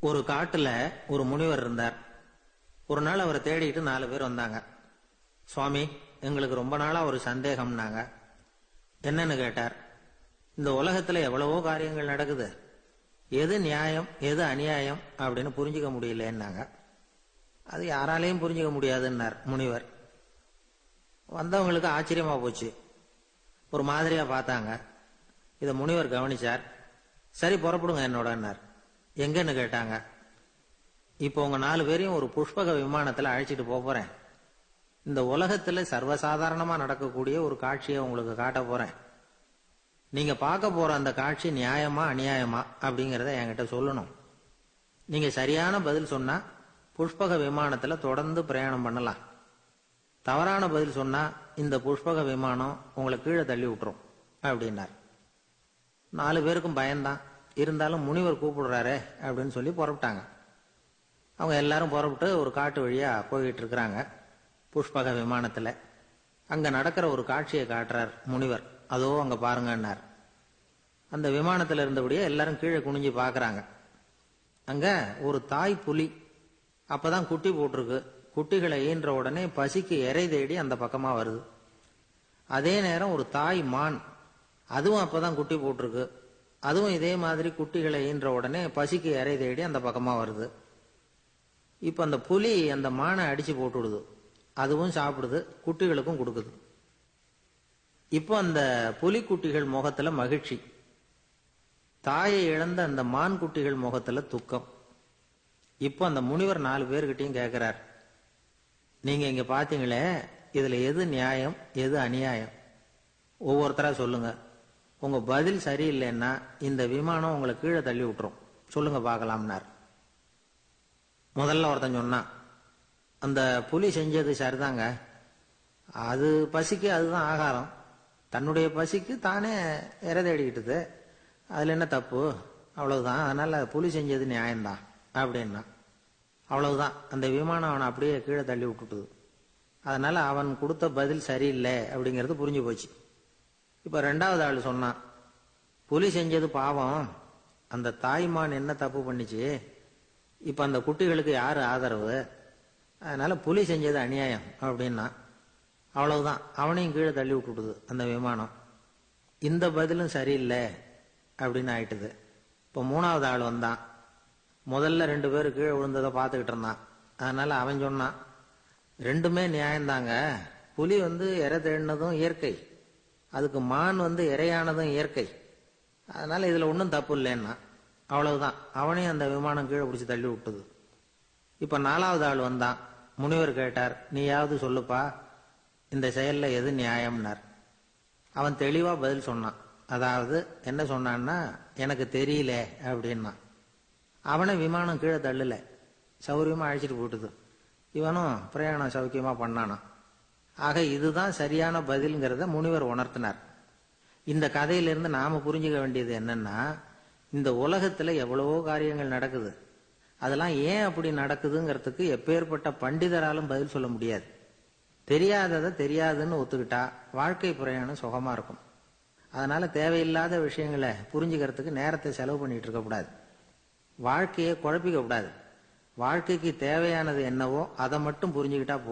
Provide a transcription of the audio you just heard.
ஒரு காட்டுல ஒரு முனிவர் இருந்தார். ஒரு நாள் அவரை தேடிட்டு 4 பேர் வந்தாங்க. சுவாமி, எங்களுக்கு ரொம்ப நாளா ஒரு சந்தேகம்னாங்க. என்னன்னு கேட்டார். இந்த உலகத்துல எவ்வளவோ காரியங்கள் நடக்குது, எது நியாயம் எது அநியாயம் அப்படின்னு புரிஞ்சுக்க முடியலன்னாங்க. அது யாராலையும் புரிஞ்சுக்க முடியாதுன்னார் முனிவர். வந்தவங்களுக்கு ஆச்சரியமா போச்சு, ஒரு மாதிரியா பார்த்தாங்க. இத முனிவர் கவனிச்சார். சரி, புறப்படுங்க என்னோடன்னார். எங்கன்னு கேட்டாங்க. இப்போ உங்க 4 பேரையும் ஒரு புஷ்பக விமானத்துல அழைச்சிட்டு போறேன். இந்த உலகத்துல சர்வசாதாரணமா நடக்கக்கூடிய ஒரு காட்சியை உங்களுக்கு காட்ட போறேன். நீங்க பார்க்க போற அந்த காட்சி நியாயமா அநியாயமா அப்படிங்கறத என்கிட்ட சொல்லணும். நீங்க சரியான பதில் சொன்னா புஷ்பக விமானத்துல தொடர்ந்து பிரயாணம் பண்ணலாம். தவறான பதில் சொன்னா இந்த புஷ்பக விமானம் உங்களை கீழே தள்ளி விட்டுரும் அப்படின்னார். 4 பேருக்கும் பயம்தான். இருந்தாலும் முனிவர் கூப்பிடுறாரே அப்படின்னு சொல்லி புறப்பட்டாங்க. அவங்க எல்லாரும் புறப்பட்டு ஒரு காட்டு வழியா போய்கிட்டு இருக்கிறாங்க புஷ்பக விமானத்துல. அங்க நடக்கிற ஒரு காட்சியை காட்டுறார் முனிவர். அதோ அங்க பாருங்கன்னார். அந்த விமானத்துல இருந்தபடியே எல்லாரும் கீழே குனிஞ்சு பாக்குறாங்க. அங்க ஒரு தாய் புலி அப்பதான் குட்டி போட்டிருக்கு. குட்டிகளை ஈன்ற உடனே பசிக்கு இறை தேடி அந்த பக்கமா வருது. அதே நேரம் ஒரு தாய் மான், அதுவும் அப்பதான் குட்டி போட்டிருக்கு. அதுவும் இதே மாதிரி குட்டிகளை ஈன்ற உடனே பசிக்கு இறை தேடி அந்த பக்கமா வருது. இப்ப அந்த புலி அந்த மானை அடிச்சு போட்டுடுது. அதுவும் சாப்பிடுது, குட்டிகளுக்கும் கொடுக்குது. இப்போ அந்த புலி குட்டிகள் முகத்துல மகிழ்ச்சி, தாயை இழந்த அந்த மான் குட்டிகள் முகத்துல துக்கம். இப்போ அந்த முனிவர் 4 பேர்கிட்டையும் கேட்கிறார், நீங்க இங்க பாத்தீங்களே, இதுல எது நியாயம் எது அநியாயம்? ஒவ்வொருத்தரா சொல்லுங்க. உங்க பதில் சரியில்லைன்னா இந்த விமானம் உங்களை கீழே தள்ளி விட்டுரும். சொல்லுங்க பார்க்கலாம்னார். முதல்ல ஒருத்தன் சொன்னான், அந்த புலி செஞ்சது சரிதாங்க. அது பசிக்கு அதுதான் ஆகாரம். தன்னுடைய பசிக்கு தானே இறை தேடிக்கிட்டது. அதுல என்ன தப்பு? அவ்வளவுதான். அதனால புலி செஞ்சது நியாயம்தான் அப்படின்னா. அவ்வளவுதான், அந்த விமானம் அவனை அப்படியே கீழே தள்ளி விட்டுட்டுது. அதனால அவன் கொடுத்த பதில் சரியில்லை அப்படிங்கிறது புரிஞ்சு போச்சு. இப்ப 2வது ஆள் சொன்னான், புலி செஞ்சது பாவம், அந்த தாய்மான் என்ன தப்பு பண்ணிச்சு? இப்ப அந்த குட்டிகளுக்கு யாரு ஆதரவு? அதனால புலி செஞ்சது அநியாயம் அப்படின்னா. அவ்வளவுதான், அவனையும் கீழே தள்ளி விட்டுடுது அந்த விமானம். இந்த பதிலும் சரியில்லை அப்படின்னு ஆயிட்டுது. இப்ப 3வது ஆள் வந்தான். முதல்ல 2 பேரு கீழே விழுந்ததை பார்த்துக்கிட்டு இருந்தான். அதனால அவன் சொன்னான், ரெண்டுமே நியாயம்தாங்க. புலி இறை தேடினதும் இயற்கை, அதுக்கு மான் இறையானதும் இயற்கை. அதனால இதுல ஒன்றும் தப்பு இல்லைன்னா. அவ்வளவுதான், அவனையும் அந்த விமானம் கீழே பிடிச்சி தள்ளி விட்டுது. இப்ப 4வது ஆள் வந்தான். முனிவர் கேட்டார், நீயாவது சொல்லுப்பா, இந்த செயல்ல எது நியாயம்னார். அவன் தெளிவா பதில் சொன்னான். அதாவது என்ன சொன்னான்னா, எனக்கு தெரியல அப்படின்னா. அவனை விமானம் கீழே தள்ளல, சௌரியமா அழைச்சிட்டு போட்டுது. இவனும் பிரயாணம் சௌக்கியமா பண்ணானா. ஆக இதுதான் சரியான பதில்ங்கிறத முனிவர் உணர்த்தினார். இந்த கதையிலிருந்து நாம புரிஞ்சுக்க வேண்டியது என்னன்னா, இந்த உலகத்துல எவ்வளவோ காரியங்கள் நடக்குது. அதெல்லாம் ஏன் அப்படி நடக்குதுங்கிறதுக்கு எப்பேற்பட்ட பண்டிதராலும் பதில் சொல்ல முடியாது. தெரியாததை தெரியாதுன்னு ஒத்துக்கிட்டா வாழ்க்கை பிரயாணம் சுகமா இருக்கும். அதனால தேவையில்லாத விஷயங்களை புரிஞ்சுக்கிறதுக்கு நேரத்தை செலவு பண்ணிட்டு இருக்க கூடாது. வாழ்க்கையை குழப்பிக்க கூடாது. வாழ்க்கைக்கு தேவையானது என்னவோ அதை மட்டும் புரிஞ்சுக்கிட்டா போதும்.